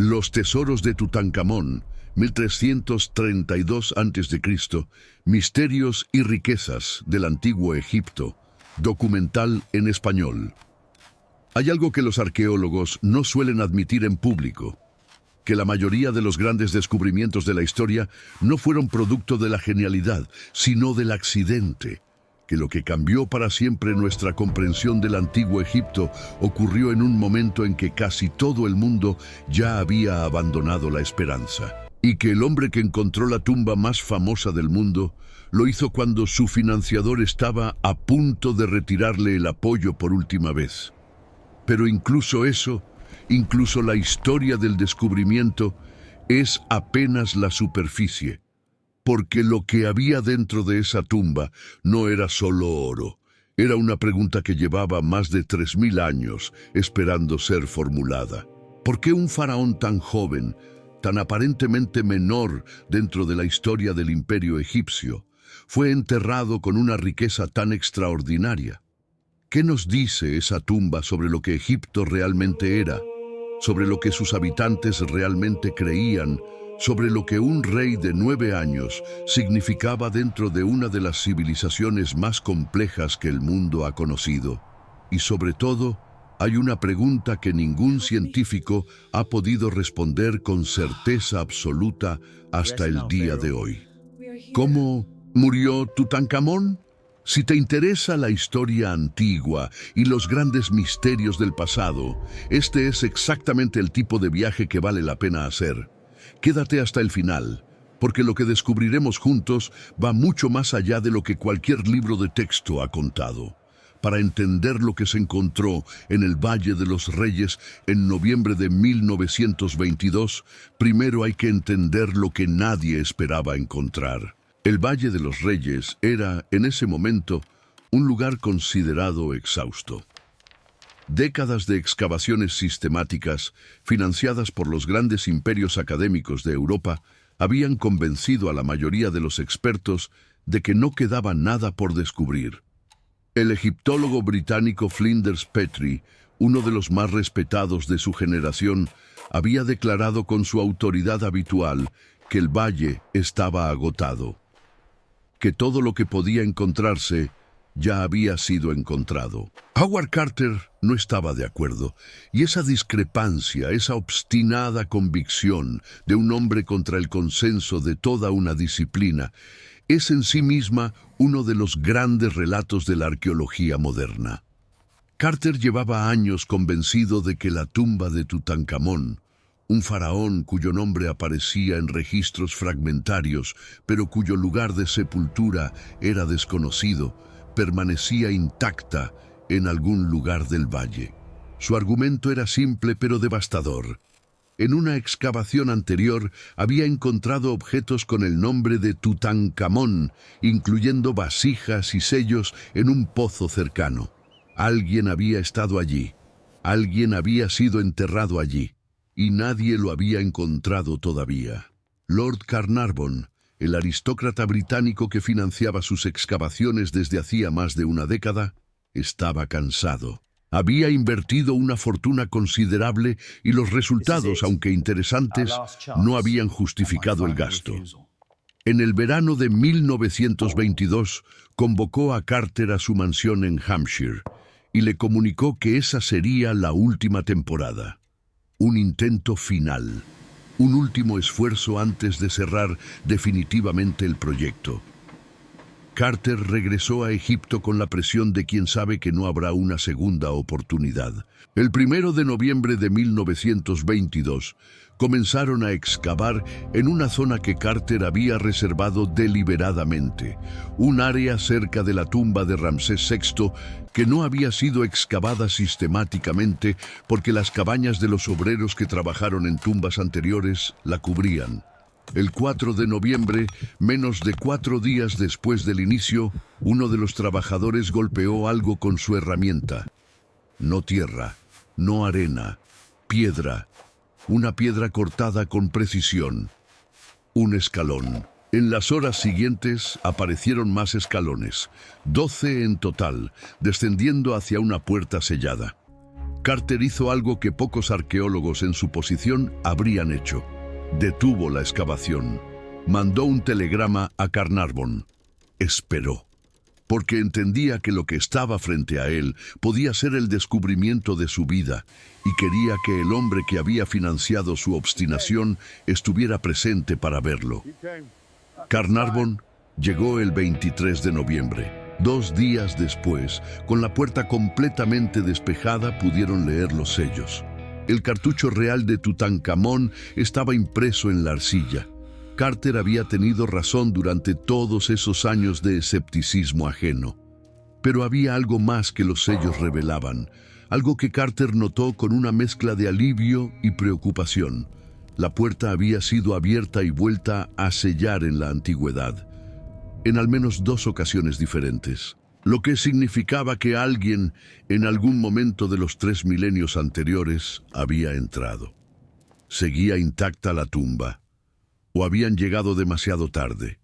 Los tesoros de Tutankamón, 1332 a.C., Misterios y riquezas del Antiguo Egipto, documental en español. Hay algo que los arqueólogos no suelen admitir en público, que la mayoría de los grandes descubrimientos de la historia no fueron producto de la genialidad, sino del accidente, que lo que cambió para siempre nuestra comprensión del Antiguo Egipto ocurrió en un momento en que casi todo el mundo ya había abandonado la esperanza. Y que el hombre que encontró la tumba más famosa del mundo lo hizo cuando su financiador estaba a punto de retirarle el apoyo por última vez. Pero incluso eso, incluso la historia del descubrimiento, es apenas la superficie, porque lo que había dentro de esa tumba no era solo oro. Era una pregunta que llevaba más de 3000 años esperando ser formulada. ¿Por qué un faraón tan joven, tan aparentemente menor dentro de la historia del imperio egipcio, fue enterrado con una riqueza tan extraordinaria? ¿Qué nos dice esa tumba sobre lo que Egipto realmente era, sobre lo que sus habitantes realmente creían, sobre lo que un rey de 9 años significaba dentro de una de las civilizaciones más complejas que el mundo ha conocido? Y sobre todo, hay una pregunta que ningún científico ha podido responder con certeza absoluta hasta el día de hoy. ¿Cómo murió Tutankamón? Si te interesa la historia antigua y los grandes misterios del pasado, este es exactamente el tipo de viaje que vale la pena hacer. Quédate hasta el final, porque lo que descubriremos juntos va mucho más allá de lo que cualquier libro de texto ha contado. Para entender lo que se encontró en el Valle de los Reyes en noviembre de 1922, primero hay que entender lo que nadie esperaba encontrar. El Valle de los Reyes era, en ese momento, un lugar considerado exhausto. Décadas de excavaciones sistemáticas, financiadas por los grandes imperios académicos de Europa, habían convencido a la mayoría de los expertos de que no quedaba nada por descubrir. El egiptólogo británico Flinders Petrie, uno de los más respetados de su generación, había declarado con su autoridad habitual que el valle estaba agotado, que todo lo que podía encontrarse ya había sido encontrado. Howard Carter no estaba de acuerdo, y esa discrepancia, esa obstinada convicción de un hombre contra el consenso de toda una disciplina, es en sí misma uno de los grandes relatos de la arqueología moderna. Carter llevaba años convencido de que la tumba de Tutankamón, un faraón cuyo nombre aparecía en registros fragmentarios, pero cuyo lugar de sepultura era desconocido, permanecía intacta en algún lugar del valle. Su argumento era simple pero devastador. En una excavación anterior había encontrado objetos con el nombre de Tutankamón, incluyendo vasijas y sellos en un pozo cercano. Alguien había estado allí, alguien había sido enterrado allí, y nadie lo había encontrado todavía. Lord Carnarvon, el aristócrata británico que financiaba sus excavaciones desde hacía más de una década, estaba cansado. Había invertido una fortuna considerable y los resultados, aunque interesantes, no habían justificado el gasto. En el verano de 1922, convocó a Carter a su mansión en Hampshire y le comunicó que esa sería la última temporada. Un intento final, un último esfuerzo antes de cerrar definitivamente el proyecto. Carter regresó a Egipto con la presión de quien sabe que no habrá una segunda oportunidad. El 1 de noviembre de 1922, comenzaron a excavar en una zona que Carter había reservado deliberadamente, un área cerca de la tumba de Ramsés VI que no había sido excavada sistemáticamente porque las cabañas de los obreros que trabajaron en tumbas anteriores la cubrían. El 4 de noviembre, menos de 4 días después del inicio, uno de los trabajadores golpeó algo con su herramienta. No tierra, no arena, piedra. Una piedra cortada con precisión. Un escalón. En las horas siguientes aparecieron más escalones, 12 en total, descendiendo hacia una puerta sellada. Carter hizo algo que pocos arqueólogos en su posición habrían hecho. Detuvo la excavación. Mandó un telegrama a Carnarvon. Esperó, porque entendía que lo que estaba frente a él podía ser el descubrimiento de su vida, y quería que el hombre que había financiado su obstinación estuviera presente para verlo. Carnarvon llegó el 23 de noviembre. 2 días después, con la puerta completamente despejada, pudieron leer los sellos. El cartucho real de Tutankamón estaba impreso en la arcilla. Carter había tenido razón durante todos esos años de escepticismo ajeno. Pero había algo más que los sellos revelaban, algo que Carter notó con una mezcla de alivio y preocupación. La puerta había sido abierta y vuelta a sellar en la antigüedad, en al menos 2 ocasiones diferentes, lo que significaba que alguien, en algún momento de los 3 milenios anteriores, había entrado. Seguía intacta la tumba, ¿o habían llegado demasiado tarde?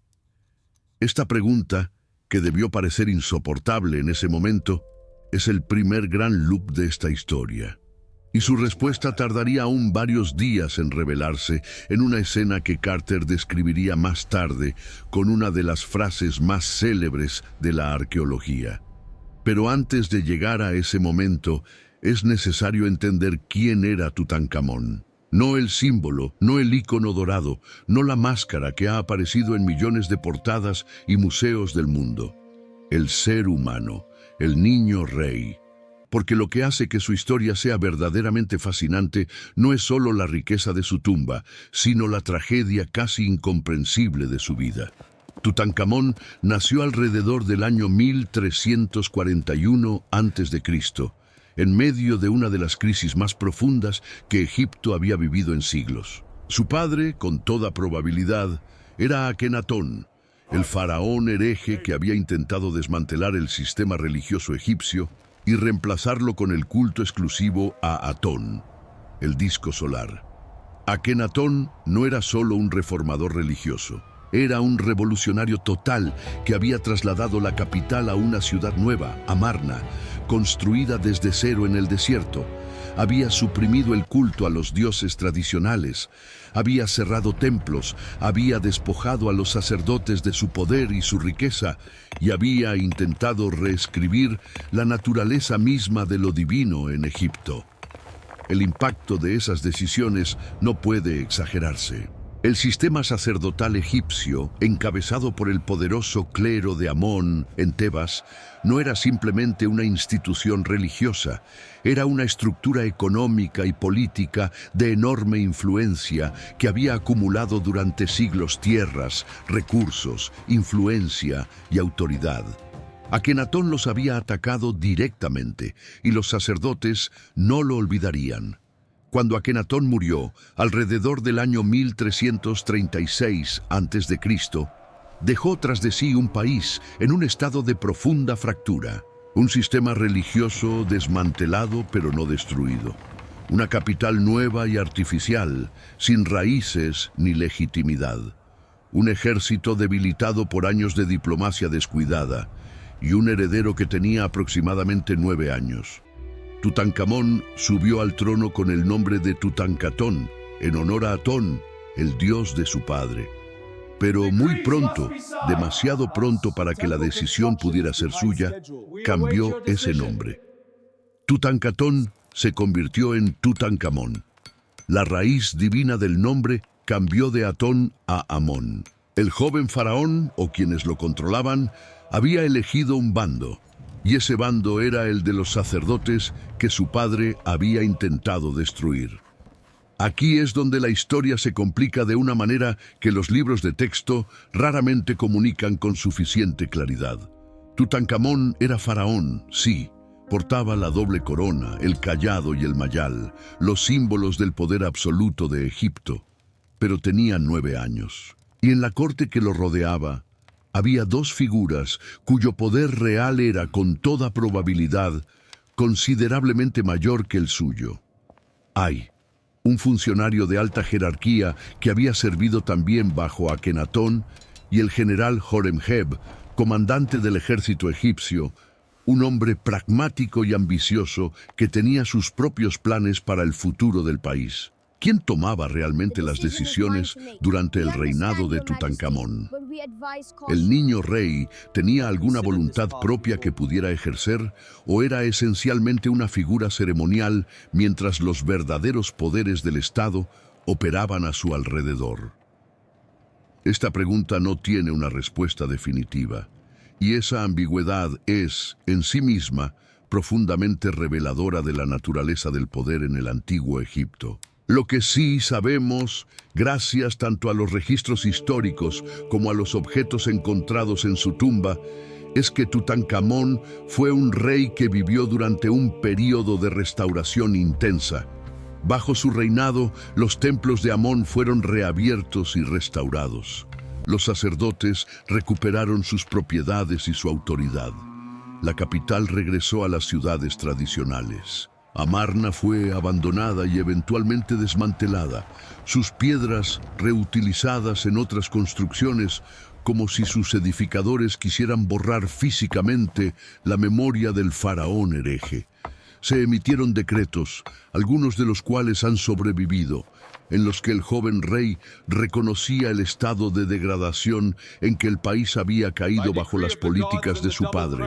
Esta pregunta, que debió parecer insoportable en ese momento, es el primer gran loop de esta historia. Y su respuesta tardaría aún varios días en revelarse en una escena que Carter describiría más tarde con una de las frases más célebres de la arqueología. Pero antes de llegar a ese momento, es necesario entender quién era Tutankamón. No el símbolo, no el icono dorado, no la máscara que ha aparecido en millones de portadas y museos del mundo. El ser humano, el niño rey. Porque lo que hace que su historia sea verdaderamente fascinante no es solo la riqueza de su tumba, sino la tragedia casi incomprensible de su vida. Tutankamón nació alrededor del año 1341 a.C., en medio de una de las crisis más profundas que Egipto había vivido en siglos. Su padre, con toda probabilidad, era Akenatón, el faraón hereje que había intentado desmantelar el sistema religioso egipcio y reemplazarlo con el culto exclusivo a Atón, el disco solar. Akenatón no era solo un reformador religioso, era un revolucionario total que había trasladado la capital a una ciudad nueva, Amarna, construida desde cero en el desierto. Había suprimido el culto a los dioses tradicionales, había cerrado templos, había despojado a los sacerdotes de su poder y su riqueza, y había intentado reescribir la naturaleza misma de lo divino en Egipto. El impacto de esas decisiones no puede exagerarse. El sistema sacerdotal egipcio, encabezado por el poderoso clero de Amón en Tebas, no era simplemente una institución religiosa, era una estructura económica y política de enorme influencia que había acumulado durante siglos tierras, recursos, influencia y autoridad. Akenatón los había atacado directamente y los sacerdotes no lo olvidarían. Cuando Akenatón murió, alrededor del año 1336 a.C., dejó tras de sí un país en un estado de profunda fractura, un sistema religioso desmantelado pero no destruido, una capital nueva y artificial, sin raíces ni legitimidad, un ejército debilitado por años de diplomacia descuidada y un heredero que tenía aproximadamente 9 años. Tutankamón subió al trono con el nombre de Tutankatón, en honor a Atón, el dios de su padre. Pero muy pronto, demasiado pronto para que la decisión pudiera ser suya, cambió ese nombre. Tutankatón se convirtió en Tutankamón. La raíz divina del nombre cambió de Atón a Amón. El joven faraón, o quienes lo controlaban, había elegido un bando, y ese bando era el de los sacerdotes que su padre había intentado destruir. Aquí es donde la historia se complica de una manera que los libros de texto raramente comunican con suficiente claridad. Tutankamón era faraón, sí, portaba la doble corona, el cayado y el mayal, los símbolos del poder absoluto de Egipto, pero tenía 9 años. Y en la corte que lo rodeaba, había 2 figuras cuyo poder real era, con toda probabilidad, considerablemente mayor que el suyo. Ay, un funcionario de alta jerarquía que había servido también bajo Akenatón, y el general Horemheb, comandante del ejército egipcio, un hombre pragmático y ambicioso que tenía sus propios planes para el futuro del país. ¿Quién tomaba realmente las decisiones durante el reinado de Tutankamón? ¿El niño rey tenía alguna voluntad propia que pudiera ejercer o era esencialmente una figura ceremonial mientras los verdaderos poderes del Estado operaban a su alrededor? Esta pregunta no tiene una respuesta definitiva, y esa ambigüedad es, en sí misma, profundamente reveladora de la naturaleza del poder en el antiguo Egipto. Lo que sí sabemos, gracias tanto a los registros históricos como a los objetos encontrados en su tumba, es que Tutankamón fue un rey que vivió durante un período de restauración intensa. Bajo su reinado, los templos de Amón fueron reabiertos y restaurados. Los sacerdotes recuperaron sus propiedades y su autoridad. La capital regresó a las ciudades tradicionales. Amarna fue abandonada y eventualmente desmantelada, sus piedras reutilizadas en otras construcciones, como si sus edificadores quisieran borrar físicamente la memoria del faraón hereje. Se emitieron decretos, algunos de los cuales han sobrevivido, en los que el joven rey reconocía el estado de degradación en que el país había caído bajo las políticas de su padre,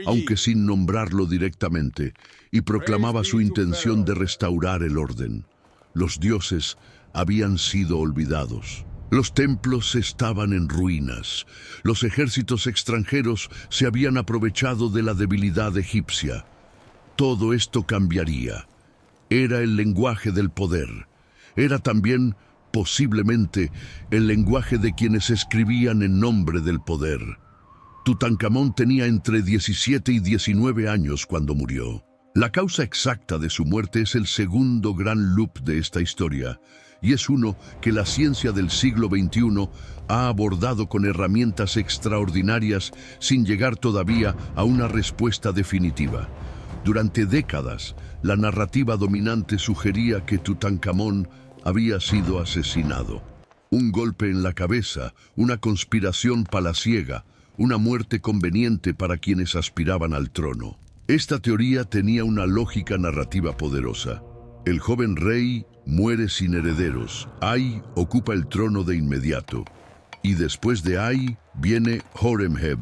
aunque sin nombrarlo directamente, y proclamaba su intención de restaurar el orden. Los dioses habían sido olvidados. Los templos estaban en ruinas. Los ejércitos extranjeros se habían aprovechado de la debilidad egipcia. Todo esto cambiaría. Era el lenguaje del poder. Era también, posiblemente, el lenguaje de quienes escribían en nombre del poder. Tutankamón tenía entre 17 y 19 años cuando murió. La causa exacta de su muerte es el segundo gran loop de esta historia, y es uno que la ciencia del siglo XXI ha abordado con herramientas extraordinarias sin llegar todavía a una respuesta definitiva. Durante décadas, la narrativa dominante sugería que Tutankamón había sido asesinado. Un golpe en la cabeza, una conspiración palaciega, una muerte conveniente para quienes aspiraban al trono. Esta teoría tenía una lógica narrativa poderosa. El joven rey muere sin herederos. Ay ocupa el trono de inmediato. Y después de Ay viene Horemheb,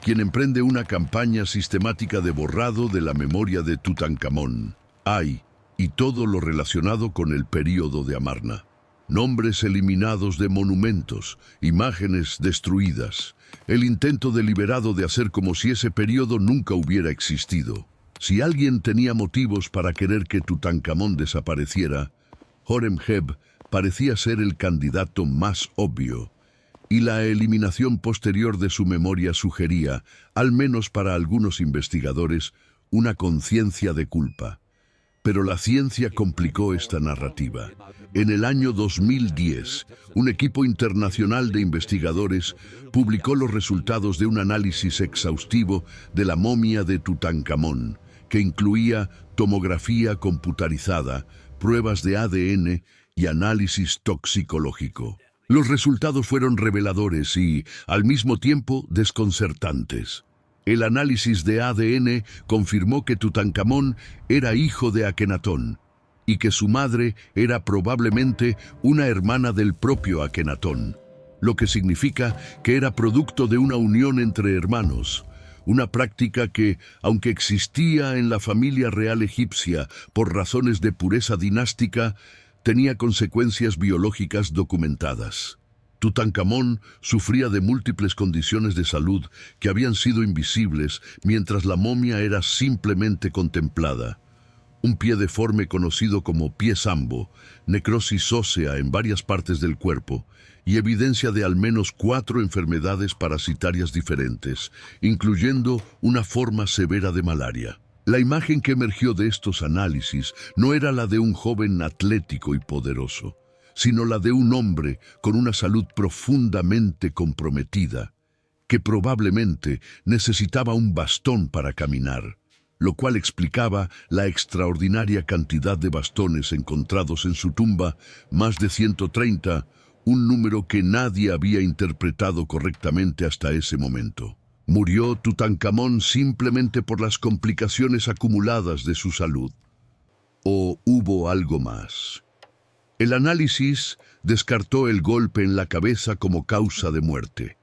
quien emprende una campaña sistemática de borrado de la memoria de Tutankamón. Ay y todo lo relacionado con el período de Amarna. Nombres eliminados de monumentos, imágenes destruidas, el intento deliberado de hacer como si ese período nunca hubiera existido. Si alguien tenía motivos para querer que Tutankamón desapareciera, Horemheb parecía ser el candidato más obvio, y la eliminación posterior de su memoria sugería, al menos para algunos investigadores, una conciencia de culpa. Pero la ciencia complicó esta narrativa. En el año 2010, un equipo internacional de investigadores publicó los resultados de un análisis exhaustivo de la momia de Tutankamón, que incluía tomografía computarizada, pruebas de ADN y análisis toxicológico. Los resultados fueron reveladores y, al mismo tiempo, desconcertantes. El análisis de ADN confirmó que Tutankamón era hijo de Akenatón y que su madre era probablemente una hermana del propio Akenatón, lo que significa que era producto de una unión entre hermanos, una práctica que, aunque existía en la familia real egipcia por razones de pureza dinástica, tenía consecuencias biológicas documentadas. Tutankamón sufría de múltiples condiciones de salud que habían sido invisibles mientras la momia era simplemente contemplada. Un pie deforme conocido como pie sambo, necrosis ósea en varias partes del cuerpo y evidencia de al menos 4 enfermedades parasitarias diferentes, incluyendo una forma severa de malaria. La imagen que emergió de estos análisis no era la de un joven atlético y poderoso, sino la de un hombre con una salud profundamente comprometida, que probablemente necesitaba un bastón para caminar, lo cual explicaba la extraordinaria cantidad de bastones encontrados en su tumba, más de 130, un número que nadie había interpretado correctamente hasta ese momento. ¿Murió Tutankamón simplemente por las complicaciones acumuladas de su salud? ¿O hubo algo más? El análisis descartó el golpe en la cabeza como causa de muerte.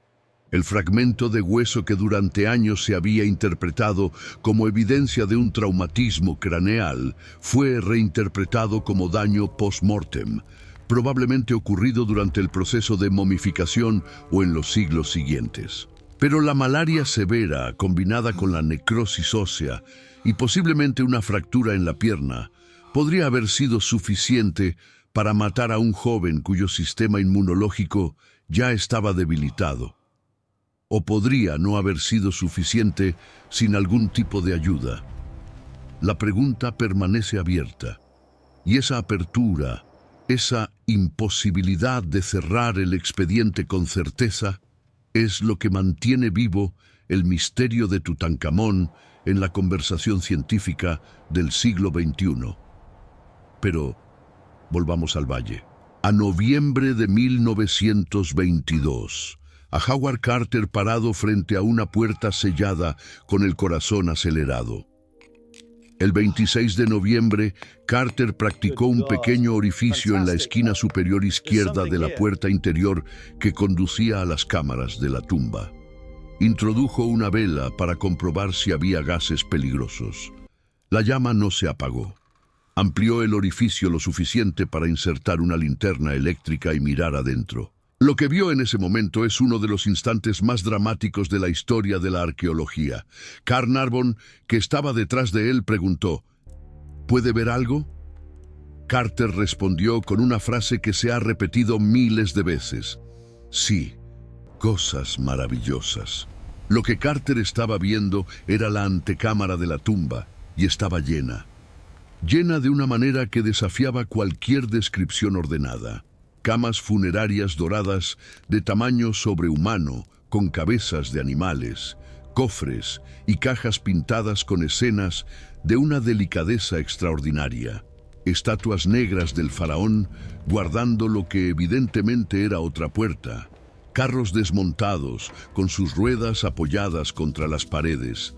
El fragmento de hueso que durante años se había interpretado como evidencia de un traumatismo craneal fue reinterpretado como daño post-mortem, probablemente ocurrido durante el proceso de momificación o en los siglos siguientes. Pero la malaria severa, combinada con la necrosis ósea y posiblemente una fractura en la pierna, podría haber sido suficiente para matar a un joven cuyo sistema inmunológico ya estaba debilitado. O podría no haber sido suficiente sin algún tipo de ayuda. La pregunta permanece abierta, y esa apertura, esa imposibilidad de cerrar el expediente con certeza, es lo que mantiene vivo el misterio de Tutankamón en la conversación científica del siglo XXI. Pero volvamos al valle. A noviembre de 1922, a Howard Carter parado frente a una puerta sellada con el corazón acelerado. El 26 de noviembre, Carter practicó un pequeño orificio en la esquina superior izquierda de la puerta interior que conducía a las cámaras de la tumba. Introdujo una vela para comprobar si había gases peligrosos. La llama no se apagó. Amplió el orificio lo suficiente para insertar una linterna eléctrica y mirar adentro. Lo que vio en ese momento es uno de los instantes más dramáticos de la historia de la arqueología. Carnarvon, que estaba detrás de él, preguntó: ¿puede ver algo? Carter respondió con una frase que se ha repetido miles de veces: sí, cosas maravillosas. Lo que Carter estaba viendo era la antecámara de la tumba, y estaba llena de una manera que desafiaba cualquier descripción ordenada. Camas funerarias doradas de tamaño sobrehumano, con cabezas de animales, cofres y cajas pintadas con escenas de una delicadeza extraordinaria. Estatuas negras del faraón guardando lo que evidentemente era otra puerta. Carros desmontados con sus ruedas apoyadas contra las paredes.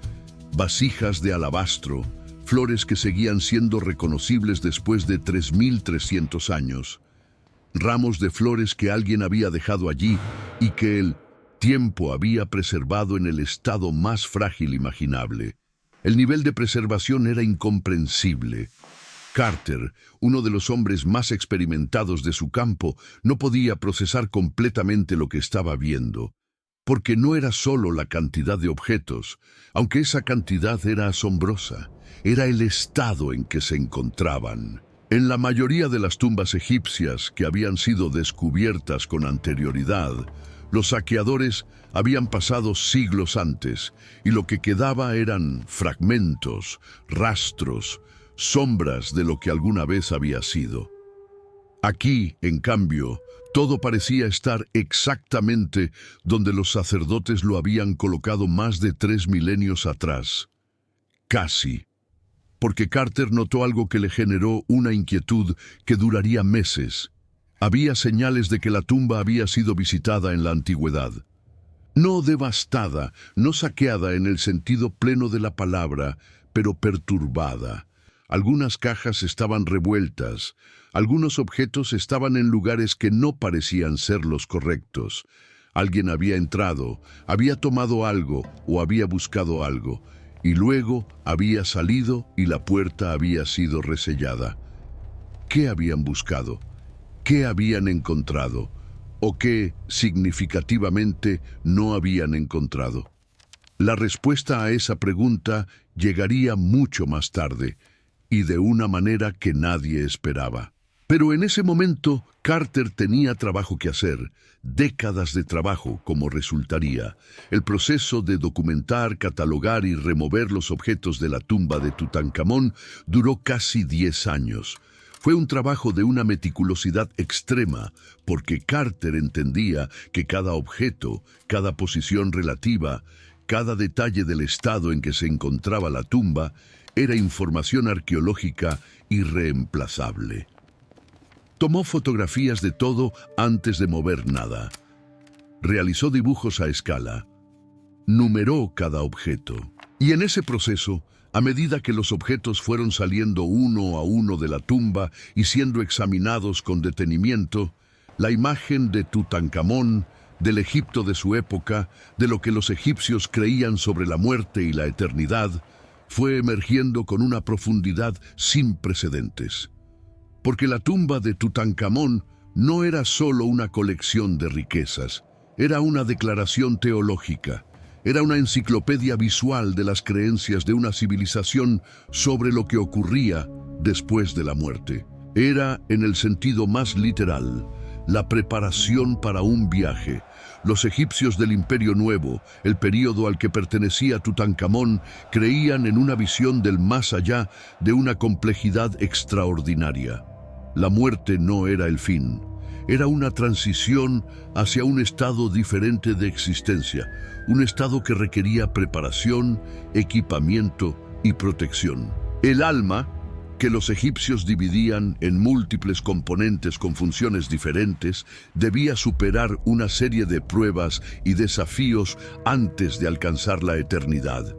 Vasijas de alabastro, flores que seguían siendo reconocibles después de 3.300 años. Ramos de flores que alguien había dejado allí y que el tiempo había preservado en el estado más frágil imaginable. El nivel de preservación era incomprensible. Carter, uno de los hombres más experimentados de su campo, no podía procesar completamente lo que estaba viendo, porque no era solo la cantidad de objetos, aunque esa cantidad era asombrosa, era el estado en que se encontraban. En la mayoría de las tumbas egipcias que habían sido descubiertas con anterioridad, los saqueadores habían pasado siglos antes, y lo que quedaba eran fragmentos, rastros, sombras de lo que alguna vez había sido. Aquí, en cambio, todo parecía estar exactamente donde los sacerdotes lo habían colocado más de 3 milenios atrás. Casi. Porque Carter notó algo que le generó una inquietud que duraría meses. Había señales de que la tumba había sido visitada en la antigüedad. No devastada, no saqueada en el sentido pleno de la palabra, pero perturbada. Algunas cajas estaban revueltas, algunos objetos estaban en lugares que no parecían ser los correctos. Alguien había entrado, había tomado algo o había buscado algo, y luego había salido y la puerta había sido resellada. ¿Qué habían buscado? ¿Qué habían encontrado? ¿O qué, significativamente, no habían encontrado? La respuesta a esa pregunta llegaría mucho más tarde, y de una manera que nadie esperaba. Pero en ese momento, Carter tenía trabajo que hacer, décadas de trabajo, como resultaría. El proceso de documentar, catalogar y remover los objetos de la tumba de Tutankamón duró casi 10 años. Fue un trabajo de una meticulosidad extrema, porque Carter entendía que cada objeto, cada posición relativa, cada detalle del estado en que se encontraba la tumba, era información arqueológica irreemplazable. Tomó fotografías de todo antes de mover nada. Realizó dibujos a escala. numeró cada objeto. Y en ese proceso, a medida que los objetos fueron saliendo uno a uno de la tumba y siendo examinados con detenimiento, la imagen de Tutankamón, del Egipto de su época, de lo que los egipcios creían sobre la muerte y la eternidad, fue emergiendo con una profundidad sin precedentes. Porque la tumba de Tutankamón no era solo una colección de riquezas, era una declaración teológica, era una enciclopedia visual de las creencias de una civilización sobre lo que ocurría después de la muerte. Era, en el sentido más literal, la preparación para un viaje. Los egipcios del Imperio Nuevo, el período al que pertenecía Tutankamón, creían en una visión del más allá de una complejidad extraordinaria. La muerte no era el fin, era una transición hacia un estado diferente de existencia, un estado que requería preparación, equipamiento y protección. El alma, que los egipcios dividían en múltiples componentes con funciones diferentes, debía superar una serie de pruebas y desafíos antes de alcanzar la eternidad.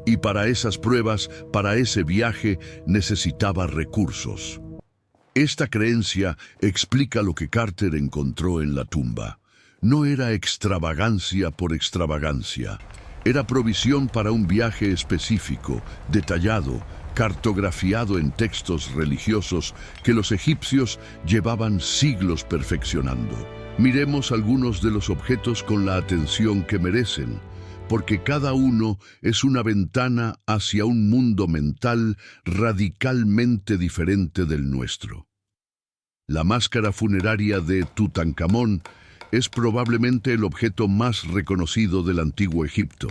Y para esas pruebas, para ese viaje, necesitaba recursos. Esta creencia explica lo que Carter encontró en la tumba. No era extravagancia por extravagancia. Era provisión para un viaje específico, detallado, cartografiado en textos religiosos que los egipcios llevaban siglos perfeccionando. Miremos algunos de los objetos con la atención que merecen, porque cada uno es una ventana hacia un mundo mental radicalmente diferente del nuestro. La máscara funeraria de Tutankamón es probablemente el objeto más reconocido del antiguo Egipto.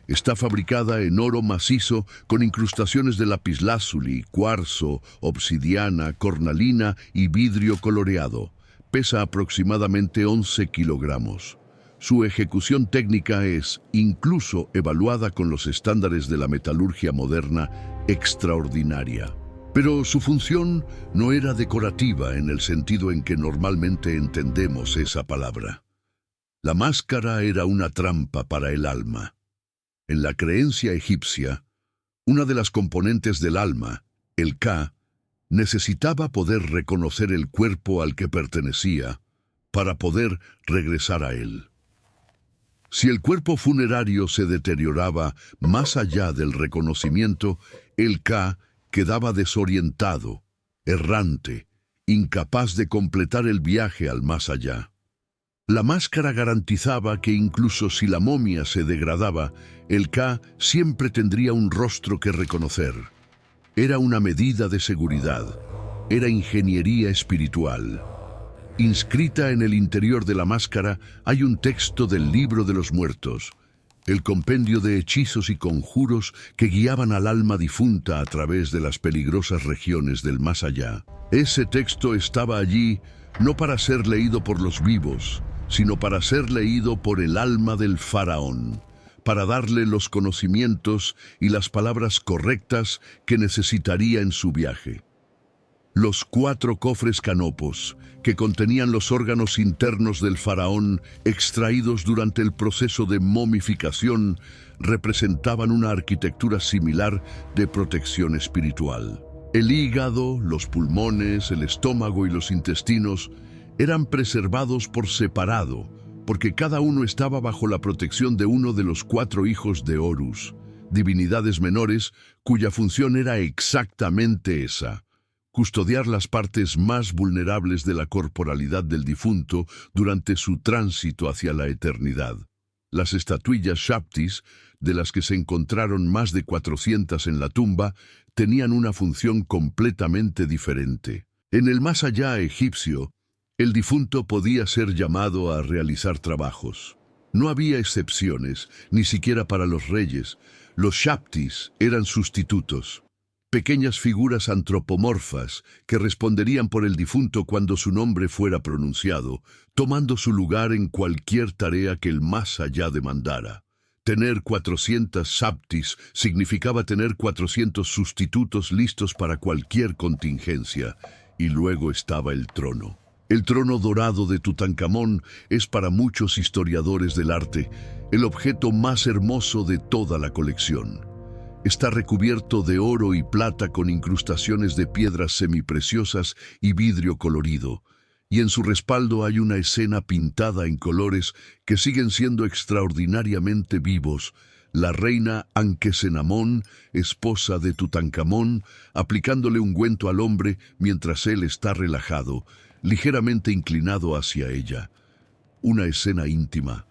Está fabricada en oro macizo con incrustaciones de lapislázuli, cuarzo, obsidiana, cornalina y vidrio coloreado. Pesa aproximadamente 11 kilogramos. Su ejecución técnica es, incluso evaluada con los estándares de la metalurgia moderna, extraordinaria. Pero su función no era decorativa en el sentido en que normalmente entendemos esa palabra. La máscara era una trampa para el alma. En la creencia egipcia, una de las componentes del alma, el Ka, necesitaba poder reconocer el cuerpo al que pertenecía para poder regresar a él. Si el cuerpo funerario se deterioraba más allá del reconocimiento, el Ka quedaba desorientado, errante, incapaz de completar el viaje al más allá. La máscara garantizaba que incluso si la momia se degradaba, el Ka siempre tendría un rostro que reconocer. Era una medida de seguridad, era ingeniería espiritual. Inscrita en el interior de la máscara hay un texto del Libro de los Muertos, el compendio de hechizos y conjuros que guiaban al alma difunta a través de las peligrosas regiones del más allá. Ese texto estaba allí no para ser leído por los vivos, sino para ser leído por el alma del faraón, para darle los conocimientos y las palabras correctas que necesitaría en su viaje. Los 4 cofres canopos, que contenían los órganos internos del faraón extraídos durante el proceso de momificación, representaban una arquitectura similar de protección espiritual. El hígado, los pulmones, el estómago y los intestinos eran preservados por separado, porque cada uno estaba bajo la protección de uno de los 4 hijos de Horus, divinidades menores cuya función era exactamente esa: custodiar las partes más vulnerables de la corporalidad del difunto durante su tránsito hacia la eternidad. Las estatuillas Shaptis, de las que se encontraron más de 400 en la tumba, tenían una función completamente diferente. En el más allá egipcio, el difunto podía ser llamado a realizar trabajos. No había excepciones, ni siquiera para los reyes. Los Shaptis eran sustitutos, pequeñas figuras antropomorfas que responderían por el difunto cuando su nombre fuera pronunciado, tomando su lugar en cualquier tarea que el más allá demandara. Tener 400 Shaptis significaba tener 400 sustitutos listos para cualquier contingencia, y luego estaba el trono. El trono dorado de Tutankamón es para muchos historiadores del arte el objeto más hermoso de toda la colección. Está recubierto de oro y plata con incrustaciones de piedras semipreciosas y vidrio colorido, y en su respaldo hay una escena pintada en colores que siguen siendo extraordinariamente vivos. La reina Anque-Senamón, esposa de Tutankamón, aplicándole ungüento al hombre mientras él está relajado, ligeramente inclinado hacia ella. Una escena íntima,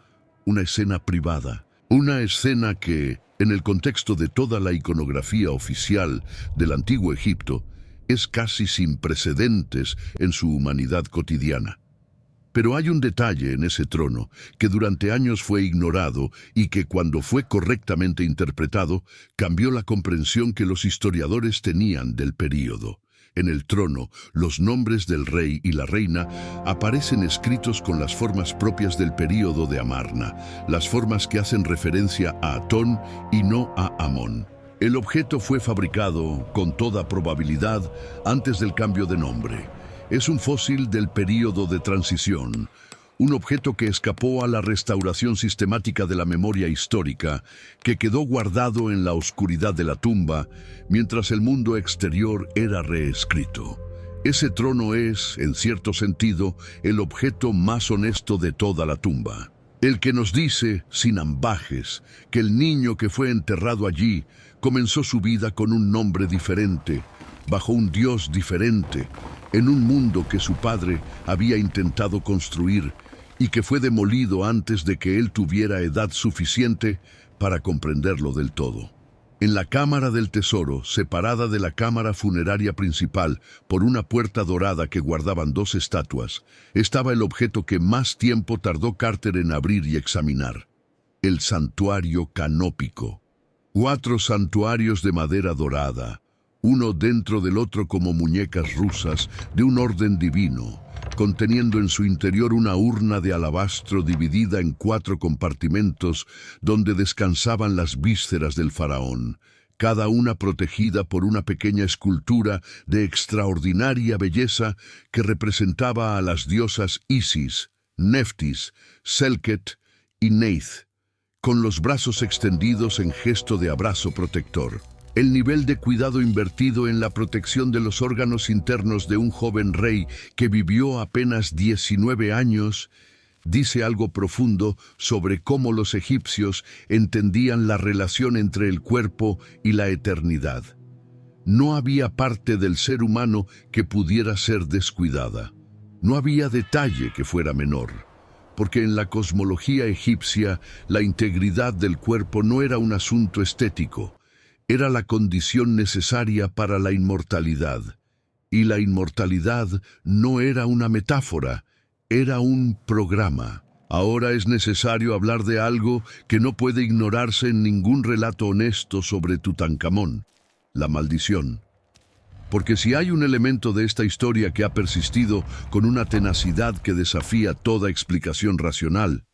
una escena privada, una escena que, en el contexto de toda la iconografía oficial del Antiguo Egipto, es casi sin precedentes en su humanidad cotidiana. Pero hay un detalle en ese trono que durante años fue ignorado y que cuando fue correctamente interpretado cambió la comprensión que los historiadores tenían del período. En el trono, los nombres del rey y la reina aparecen escritos con las formas propias del período de Amarna, las formas que hacen referencia a Atón y no a Amón. El objeto fue fabricado, con toda probabilidad, antes del cambio de nombre. Es un fósil del período de transición, un objeto que escapó a la restauración sistemática de la memoria histórica, que quedó guardado en la oscuridad de la tumba, mientras el mundo exterior era reescrito. Ese trono es, en cierto sentido, el objeto más honesto de toda la tumba. El que nos dice, sin ambajes, que el niño que fue enterrado allí comenzó su vida con un nombre diferente, bajo un Dios diferente, en un mundo que su padre había intentado construir y que fue demolido antes de que él tuviera edad suficiente para comprenderlo del todo. En la cámara del tesoro, separada de la cámara funeraria principal por una puerta dorada que guardaban dos estatuas, estaba el objeto que más tiempo tardó Carter en abrir y examinar: el santuario canópico. 4 santuarios de madera dorada, uno dentro del otro como muñecas rusas de un orden divino, conteniendo en su interior una urna de alabastro dividida en 4 compartimentos donde descansaban las vísceras del faraón, cada una protegida por una pequeña escultura de extraordinaria belleza que representaba a las diosas Isis, Neftis, Selket y Neith, con los brazos extendidos en gesto de abrazo protector. El nivel de cuidado invertido en la protección de los órganos internos de un joven rey que vivió apenas 19 años dice algo profundo sobre cómo los egipcios entendían la relación entre el cuerpo y la eternidad. No había parte del ser humano que pudiera ser descuidada. No había detalle que fuera menor, porque en la cosmología egipcia la integridad del cuerpo no era un asunto estético. Era la condición necesaria para la inmortalidad. Y la inmortalidad no era una metáfora, era un programa. Ahora es necesario hablar de algo que no puede ignorarse en ningún relato honesto sobre Tutankamón: la maldición. Porque si hay un elemento de esta historia que ha persistido con una tenacidad que desafía toda explicación racional,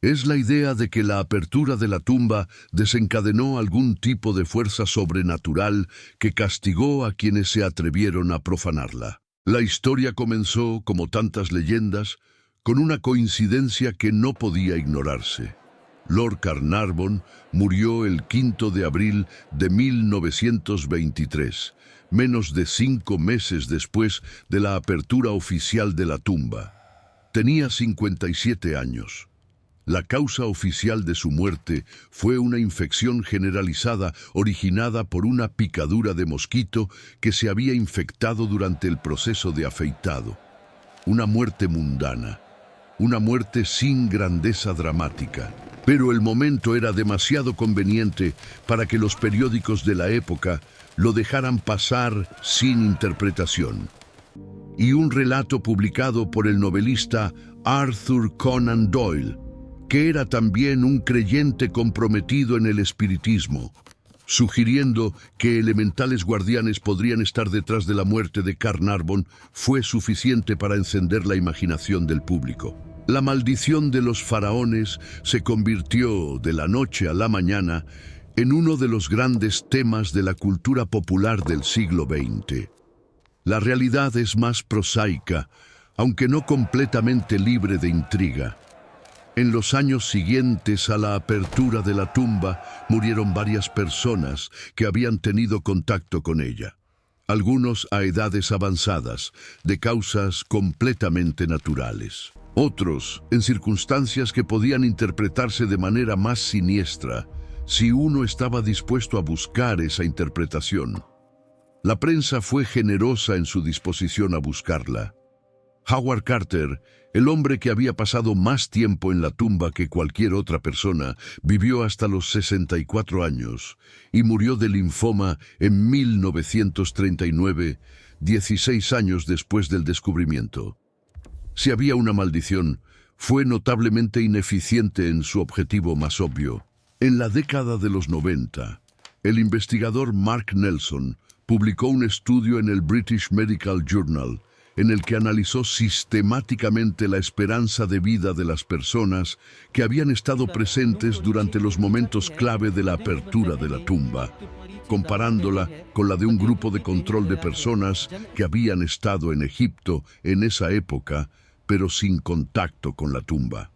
es la idea de que la apertura de la tumba desencadenó algún tipo de fuerza sobrenatural que castigó a quienes se atrevieron a profanarla. La historia comenzó, como tantas leyendas, con una coincidencia que no podía ignorarse. Lord Carnarvon murió el 5 de abril de 1923, menos de 5 meses después de la apertura oficial de la tumba. Tenía 57 años. La causa oficial de su muerte fue una infección generalizada originada por una picadura de mosquito que se había infectado durante el proceso de afeitado. Una muerte mundana, una muerte sin grandeza dramática. Pero el momento era demasiado conveniente para que los periódicos de la época lo dejaran pasar sin interpretación. Y un relato publicado por el novelista Arthur Conan Doyle, que era también un creyente comprometido en el espiritismo, sugiriendo que elementales guardianes podrían estar detrás de la muerte de Carnarvon, fue suficiente para encender la imaginación del público. La maldición de los faraones se convirtió, de la noche a la mañana, en uno de los grandes temas de la cultura popular del siglo XX. La realidad es más prosaica, aunque no completamente libre de intriga. En los años siguientes a la apertura de la tumba murieron varias personas que habían tenido contacto con ella, algunos a edades avanzadas, de causas completamente naturales. Otros en circunstancias que podían interpretarse de manera más siniestra si uno estaba dispuesto a buscar esa interpretación. La prensa fue generosa en su disposición a buscarla. Howard Carter, el hombre que había pasado más tiempo en la tumba que cualquier otra persona, vivió hasta los 64 años y murió de linfoma en 1939, 16 años después del descubrimiento. Si había una maldición, fue notablemente ineficiente en su objetivo más obvio. En la década de los 90, el investigador Mark Nelson publicó un estudio en el British Medical Journal en el que analizó sistemáticamente la esperanza de vida de las personas que habían estado presentes durante los momentos clave de la apertura de la tumba, comparándola con la de un grupo de control de personas que habían estado en Egipto en esa época, pero sin contacto con la tumba.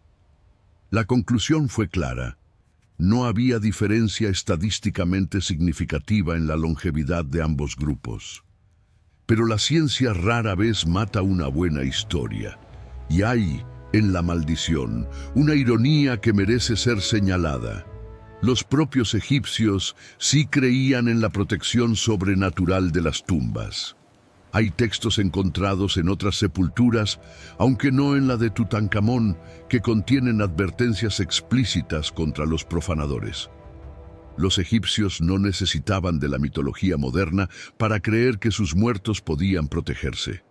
La conclusión fue clara. No había diferencia estadísticamente significativa en la longevidad de ambos grupos. Pero la ciencia rara vez mata una buena historia. Y hay, en la maldición, una ironía que merece ser señalada. Los propios egipcios sí creían en la protección sobrenatural de las tumbas. Hay textos encontrados en otras sepulturas, aunque no en la de Tutankamón, que contienen advertencias explícitas contra los profanadores. Los egipcios no necesitaban de la mitología moderna para creer que sus muertos podían protegerse.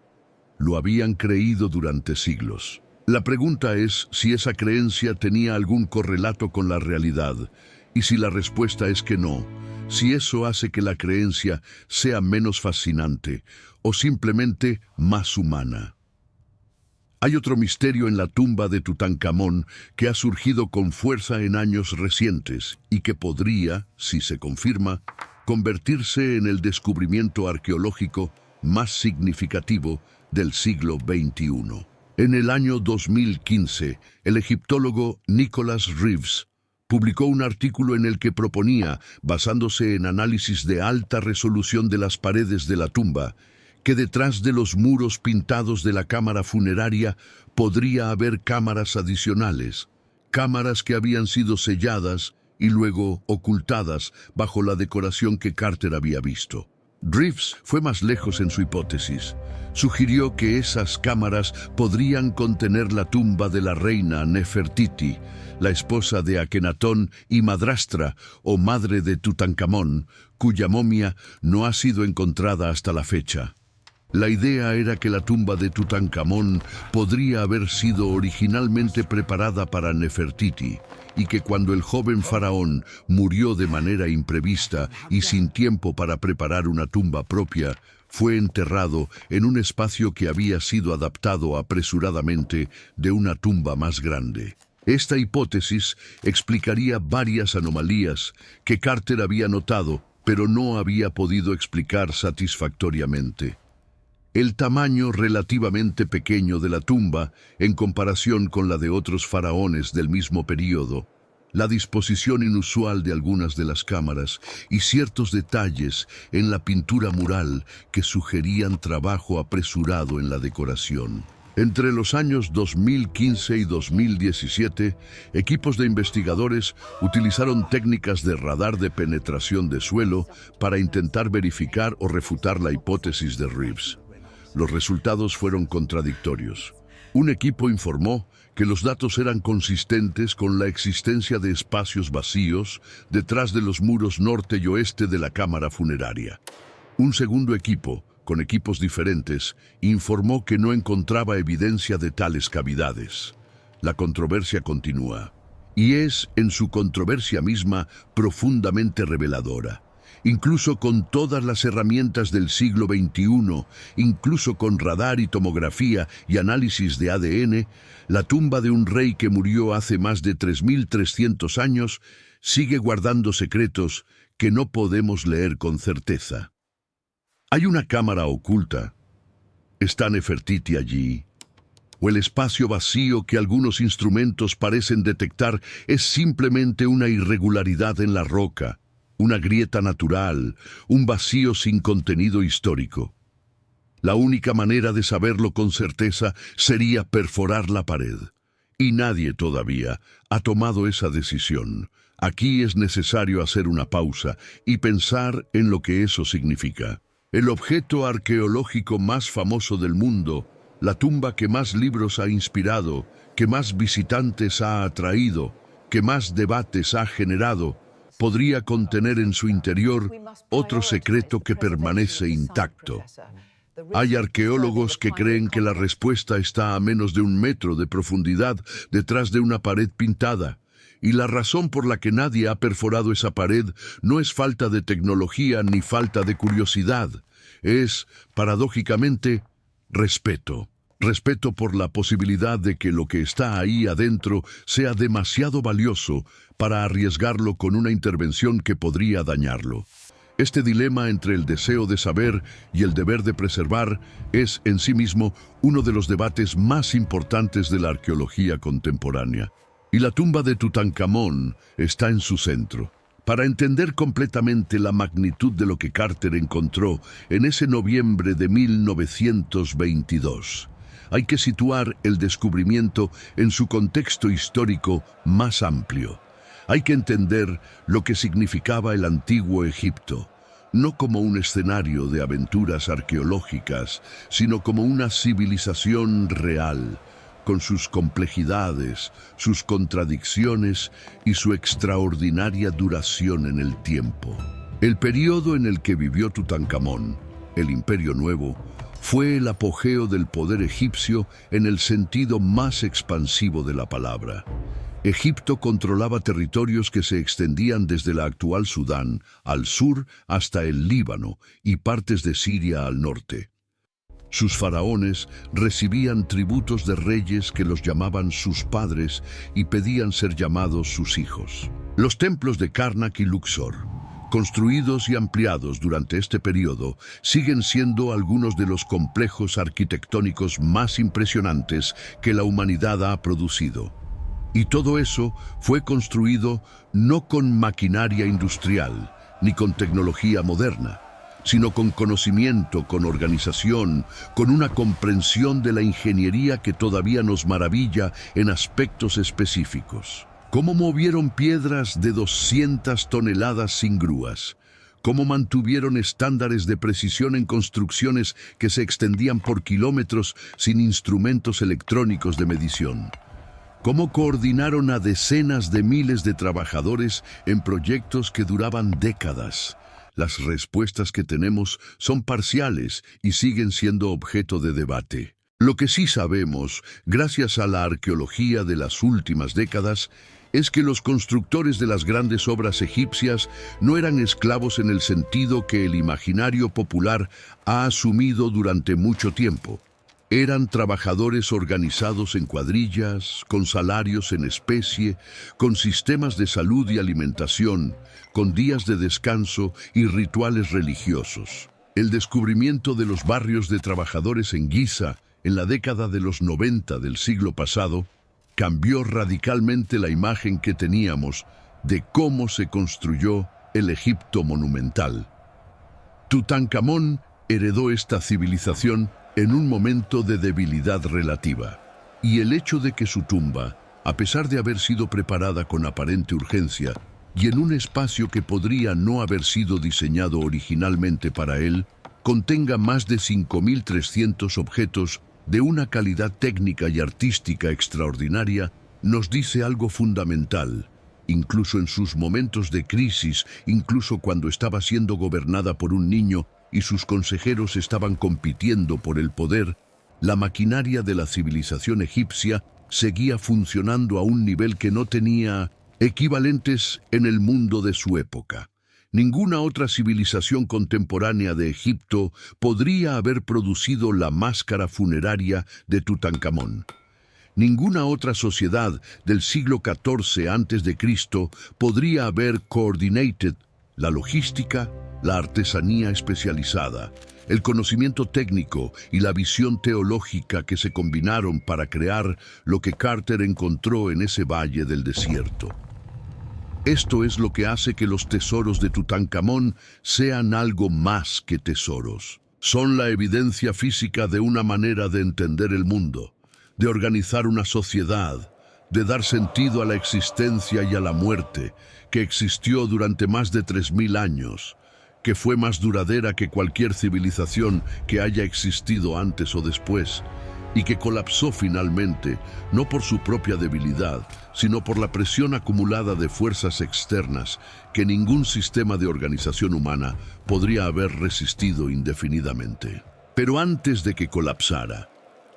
Lo habían creído durante siglos. La pregunta es si esa creencia tenía algún correlato con la realidad, y si la respuesta es que no, si eso hace que la creencia sea menos fascinante o simplemente más humana. Hay otro misterio en la tumba de Tutankamón que ha surgido con fuerza en años recientes y que podría, si se confirma, convertirse en el descubrimiento arqueológico más significativo del siglo XXI. En el año 2015, el egiptólogo Nicholas Reeves publicó un artículo en el que proponía, basándose en análisis de alta resolución de las paredes de la tumba, que detrás de los muros pintados de la cámara funeraria podría haber cámaras adicionales, cámaras que habían sido selladas y luego ocultadas bajo la decoración que Carter había visto. Reeves fue más lejos en su hipótesis. Sugirió que esas cámaras podrían contener la tumba de la reina Nefertiti, la esposa de Akenatón y madrastra o madre de Tutankamón, cuya momia no ha sido encontrada hasta la fecha. La idea era que la tumba de Tutankamón podría haber sido originalmente preparada para Nefertiti y que cuando el joven faraón murió de manera imprevista y sin tiempo para preparar una tumba propia, fue enterrado en un espacio que había sido adaptado apresuradamente de una tumba más grande. Esta hipótesis explicaría varias anomalías que Carter había notado, pero no había podido explicar satisfactoriamente. El tamaño relativamente pequeño de la tumba en comparación con la de otros faraones del mismo período, la disposición inusual de algunas de las cámaras y ciertos detalles en la pintura mural que sugerían trabajo apresurado en la decoración. Entre los años 2015 y 2017, equipos de investigadores utilizaron técnicas de radar de penetración de suelo para intentar verificar o refutar la hipótesis de Reeves. Los resultados fueron contradictorios. Un equipo informó que los datos eran consistentes con la existencia de espacios vacíos detrás de los muros norte y oeste de la cámara funeraria. Un segundo equipo, con equipos diferentes, informó que no encontraba evidencia de tales cavidades. La controversia continúa, y es, en su controversia misma, profundamente reveladora. Incluso con todas las herramientas del siglo XXI, incluso con radar y tomografía y análisis de ADN, la tumba de un rey que murió hace más de 3.300 años sigue guardando secretos que no podemos leer con certeza. Hay una cámara oculta. ¿Está Nefertiti allí? o el espacio vacío que algunos instrumentos parecen detectar es simplemente una irregularidad en la roca, una grieta natural, un vacío sin contenido histórico. La única manera de saberlo con certeza sería perforar la pared. Y nadie todavía ha tomado esa decisión. Aquí es necesario hacer una pausa y pensar en lo que eso significa. El objeto arqueológico más famoso del mundo, la tumba que más libros ha inspirado, que más visitantes ha atraído, que más debates ha generado, podría contener en su interior otro secreto que permanece intacto. Hay arqueólogos que creen que la respuesta está a menos de 1 metro de profundidad detrás de una pared pintada, y la razón por la que nadie ha perforado esa pared no es falta de tecnología ni falta de curiosidad, es, paradójicamente, respeto. Respeto por la posibilidad de que lo que está ahí adentro sea demasiado valioso para arriesgarlo con una intervención que podría dañarlo. Este dilema entre el deseo de saber y el deber de preservar es, en sí mismo, uno de los debates más importantes de la arqueología contemporánea. Y la tumba de Tutankamón está en su centro. Para entender completamente la magnitud de lo que Carter encontró en ese noviembre de 1922, hay que situar el descubrimiento en su contexto histórico más amplio. Hay que entender lo que significaba el antiguo Egipto, no como un escenario de aventuras arqueológicas, sino como una civilización real, con sus complejidades, sus contradicciones y su extraordinaria duración en el tiempo. El periodo en el que vivió Tutankamón, el Imperio Nuevo, fue el apogeo del poder egipcio en el sentido más expansivo de la palabra. Egipto controlaba territorios que se extendían desde la actual Sudán al sur hasta el Líbano y partes de Siria al norte. Sus faraones recibían tributos de reyes que los llamaban sus padres y pedían ser llamados sus hijos. Los templos de Karnak y Luxor, construidos y ampliados durante este periodo, siguen siendo algunos de los complejos arquitectónicos más impresionantes que la humanidad ha producido. Y todo eso fue construido no con maquinaria industrial, ni con tecnología moderna, sino con conocimiento, con organización, con una comprensión de la ingeniería que todavía nos maravilla en aspectos específicos. ¿Cómo movieron piedras de 200 toneladas sin grúas? ¿Cómo mantuvieron estándares de precisión en construcciones que se extendían por kilómetros sin instrumentos electrónicos de medición? ¿Cómo coordinaron a decenas de miles de trabajadores en proyectos que duraban décadas? Las respuestas que tenemos son parciales y siguen siendo objeto de debate. Lo que sí sabemos, gracias a la arqueología de las últimas décadas, es que los constructores de las grandes obras egipcias no eran esclavos en el sentido que el imaginario popular ha asumido durante mucho tiempo. Eran trabajadores organizados en cuadrillas, con salarios en especie, con sistemas de salud y alimentación, con días de descanso y rituales religiosos. El descubrimiento de los barrios de trabajadores en Giza, en la década de los 90 del siglo pasado, cambió radicalmente la imagen que teníamos de cómo se construyó el Egipto monumental. Tutankamón heredó esta civilización en un momento de debilidad relativa, y el hecho de que su tumba, a pesar de haber sido preparada con aparente urgencia y en un espacio que podría no haber sido diseñado originalmente para él, contenga más de 5.300 objetos de una calidad técnica y artística extraordinaria, nos dice algo fundamental. Incluso en sus momentos de crisis, incluso cuando estaba siendo gobernada por un niño y sus consejeros estaban compitiendo por el poder, la maquinaria de la civilización egipcia seguía funcionando a un nivel que no tenía equivalentes en el mundo de su época. Ninguna otra civilización contemporánea de Egipto podría haber producido la máscara funeraria de Tutankamón. Ninguna otra sociedad del siglo XIV a.C. podría haber coordinated la logística, la artesanía especializada, el conocimiento técnico y la visión teológica que se combinaron para crear lo que Carter encontró en ese valle del desierto. Esto es lo que hace que los tesoros de Tutankamón sean algo más que tesoros. Son la evidencia física de una manera de entender el mundo, de organizar una sociedad, de dar sentido a la existencia y a la muerte, que existió durante más de 3000 años, que fue más duradera que cualquier civilización que haya existido antes o después, y que colapsó finalmente, no por su propia debilidad, sino por la presión acumulada de fuerzas externas que ningún sistema de organización humana podría haber resistido indefinidamente. Pero antes de que colapsara,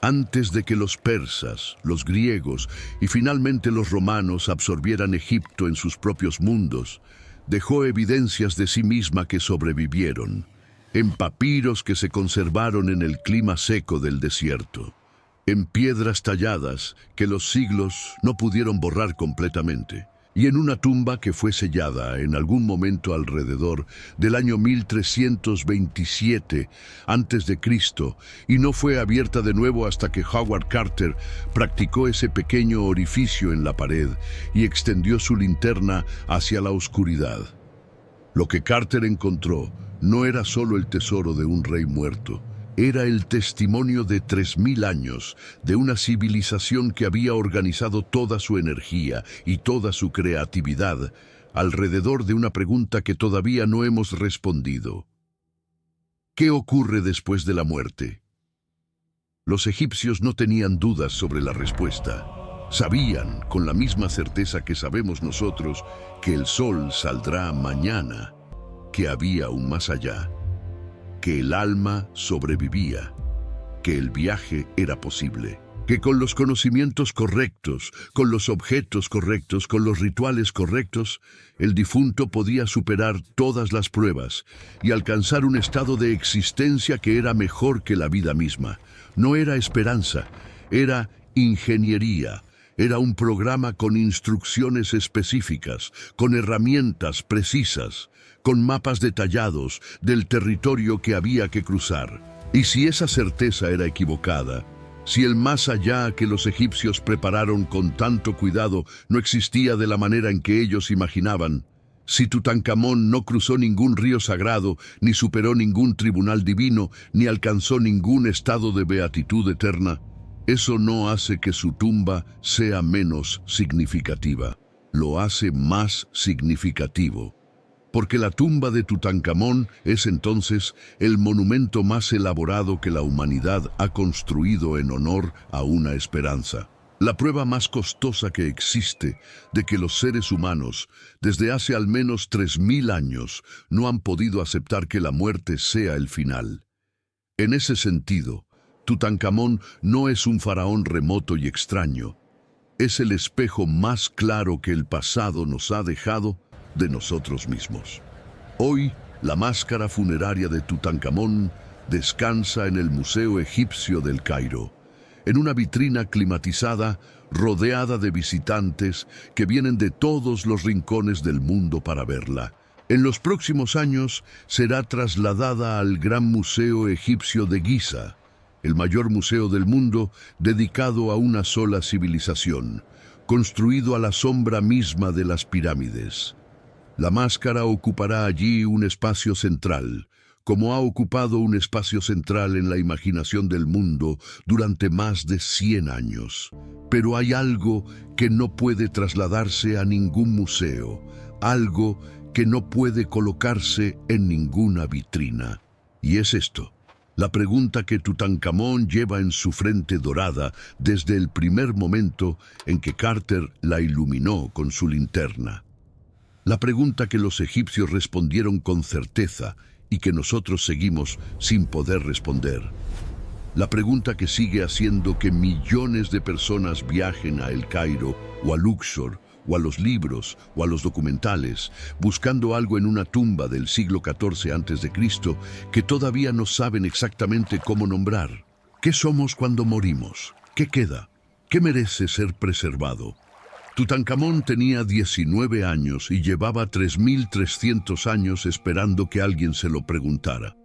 antes de que los persas, los griegos y finalmente los romanos absorbieran Egipto en sus propios mundos, dejó evidencias de sí misma que sobrevivieron, en papiros que se conservaron en el clima seco del desierto, en piedras talladas que los siglos no pudieron borrar completamente, y en una tumba que fue sellada en algún momento alrededor del año 1327 a.C. y no fue abierta de nuevo hasta que Howard Carter practicó ese pequeño orificio en la pared y extendió su linterna hacia la oscuridad. Lo que Carter encontró no era solo el tesoro de un rey muerto, era el testimonio de 3000 años de una civilización que había organizado toda su energía y toda su creatividad alrededor de una pregunta que todavía no hemos respondido. ¿Qué ocurre después de la muerte? Los egipcios no tenían dudas sobre la respuesta. Sabían, con la misma certeza que sabemos nosotros, que el sol saldrá mañana, que había un más allá, que el alma sobrevivía, que el viaje era posible, que con los conocimientos correctos, con los objetos correctos, con los rituales correctos, el difunto podía superar todas las pruebas y alcanzar un estado de existencia que era mejor que la vida misma. No era esperanza, era ingeniería. Era un programa con instrucciones específicas, con herramientas precisas, con mapas detallados del territorio que había que cruzar. Y si esa certeza era equivocada, si el más allá que los egipcios prepararon con tanto cuidado no existía de la manera en que ellos imaginaban, si Tutankamón no cruzó ningún río sagrado, ni superó ningún tribunal divino, ni alcanzó ningún estado de beatitud eterna, eso no hace que su tumba sea menos significativa, lo hace más significativo. Porque la tumba de Tutankamón es entonces el monumento más elaborado que la humanidad ha construido en honor a una esperanza. La prueba más costosa que existe de que los seres humanos, desde hace al menos 3000 años, no han podido aceptar que la muerte sea el final. En ese sentido, Tutankamón no es un faraón remoto y extraño. Es el espejo más claro que el pasado nos ha dejado de nosotros mismos. Hoy, la máscara funeraria de Tutankamón descansa en el Museo Egipcio del Cairo, en una vitrina climatizada rodeada de visitantes que vienen de todos los rincones del mundo para verla. En los próximos años será trasladada al Gran Museo Egipcio de Giza, el mayor museo del mundo dedicado a una sola civilización, construido a la sombra misma de las pirámides. La máscara ocupará allí un espacio central, como ha ocupado un espacio central en la imaginación del mundo durante más de 100 años. Pero hay algo que no puede trasladarse a ningún museo, algo que no puede colocarse en ninguna vitrina. Y es esto, la pregunta que Tutankamón lleva en su frente dorada desde el primer momento en que Carter la iluminó con su linterna. La pregunta que los egipcios respondieron con certeza y que nosotros seguimos sin poder responder. La pregunta que sigue haciendo que millones de personas viajen a El Cairo o a Luxor o a los libros o a los documentales, buscando algo en una tumba del siglo XIV a.C. que todavía no saben exactamente cómo nombrar. ¿Qué somos cuando morimos? ¿Qué queda? ¿Qué merece ser preservado? Tutankamón tenía 19 años y llevaba 3300 años esperando que alguien se lo preguntara.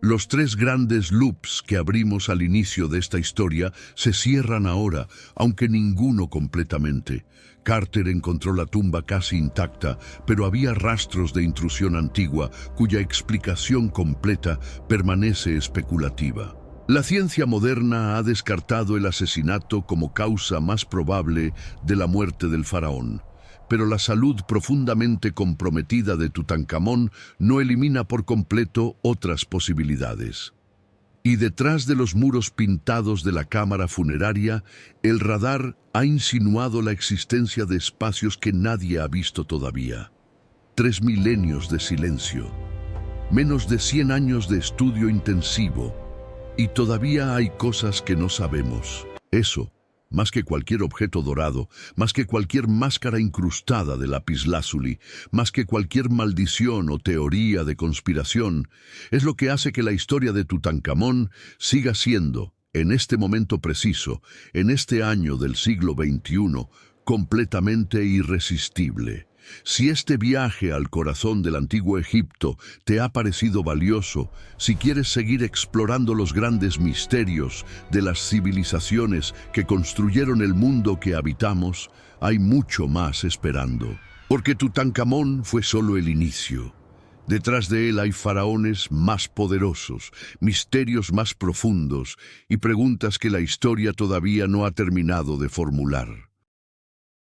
Los tres grandes loops que abrimos al inicio de esta historia se cierran ahora, aunque ninguno completamente. Carter encontró la tumba casi intacta, pero había rastros de intrusión antigua cuya explicación completa permanece especulativa. La ciencia moderna ha descartado el asesinato como causa más probable de la muerte del faraón, pero la salud profundamente comprometida de Tutankamón no elimina por completo otras posibilidades. Y detrás de los muros pintados de la cámara funeraria, el radar ha insinuado la existencia de espacios que nadie ha visto todavía. 3 milenios de silencio, menos de 100 años de estudio intensivo, y todavía hay cosas que no sabemos. Eso, más que cualquier objeto dorado, más que cualquier máscara incrustada de lapislázuli, más que cualquier maldición o teoría de conspiración, es lo que hace que la historia de Tutankamón siga siendo, en este momento preciso, en este año del siglo XXI, completamente irresistible. Si este viaje al corazón del antiguo Egipto te ha parecido valioso, si quieres seguir explorando los grandes misterios de las civilizaciones que construyeron el mundo que habitamos, hay mucho más esperando. Porque Tutankamón fue solo el inicio. Detrás de él hay faraones más poderosos, misterios más profundos y preguntas que la historia todavía no ha terminado de formular.